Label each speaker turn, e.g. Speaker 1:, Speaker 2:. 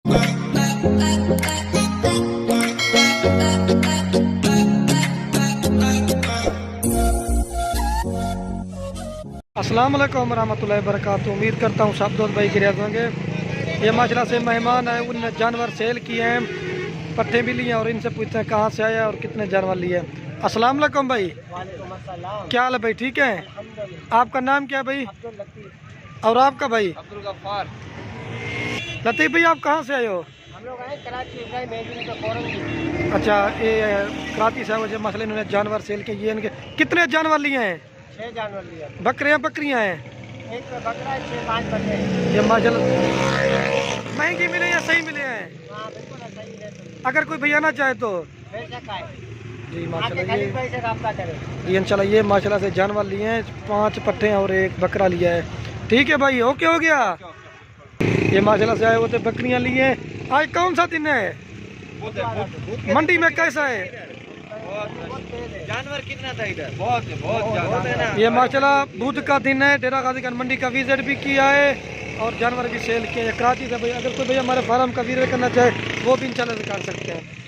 Speaker 1: अस्सलाम वालेकुम रहमतुल्लाहि वबरकातुहू। उम्मीद करता हूँ सब दोस्त भाई गिरया होंगे। ये माशाल्लाह से मेहमान आए, उन जानवर सेल किए हैं, पट्टे भी लिए और इनसे पूछते हैं कहाँ से आया और कितने जानवर लिए। अस्सलाम वालेकुम भाई।
Speaker 2: वालेकुम अस्सलाम।
Speaker 1: क्या हाल है भाई, ठीक है? आपका नाम क्या है भाई? और आपका भाई?
Speaker 2: अब्दुल गफ्फार।
Speaker 1: लतीफ़ भाई, आप कहाँ से आए हो?
Speaker 2: हम लोग आए कराची से।
Speaker 1: अच्छा, ये कराची से जो मसले इन्होंने जानवर सेल के, ये इनके कितने जानवर लिए हैं?
Speaker 2: 6 जानवर लिए।
Speaker 1: बकरियाँ बकरियाँ हैं?
Speaker 2: एक बकरा है, 6-5 बकरे हैं।
Speaker 1: ये माशाल्लाह महंगी मिले या सही मिले हैं?
Speaker 2: हाँ बिल्कुल सही है।
Speaker 1: अगर कोई भैया ना चाहे तो?
Speaker 2: बेशक आए
Speaker 1: जी
Speaker 2: आपके
Speaker 1: माशाल्लाह।
Speaker 2: खलील भाई से रब्ता करें।
Speaker 1: जी इंशाल्लाह। ये माशाल्लाह से जानवर लिए हैं, 5 पट्टे और एक बकरा लिया है। ठीक है भाई, ओके हो गया। ये माशाल्लाह से आए होते बकरियां लिए हैं। आज कौन सा दिन है? मंडी में कैसा है
Speaker 2: जानवर? कितना था इधर? बहुत है ना।
Speaker 1: ये माशाल्लाह बुध का दिन है। डेरा गाजी खान मंडी का विजिट भी किया है और जानवर भी सेल किए हैं कराची से। भाई अगर कोई भैया हमारे फार्म का विजिट करना चाहे वो भी इंशाल्लाह से कर सकते हैं।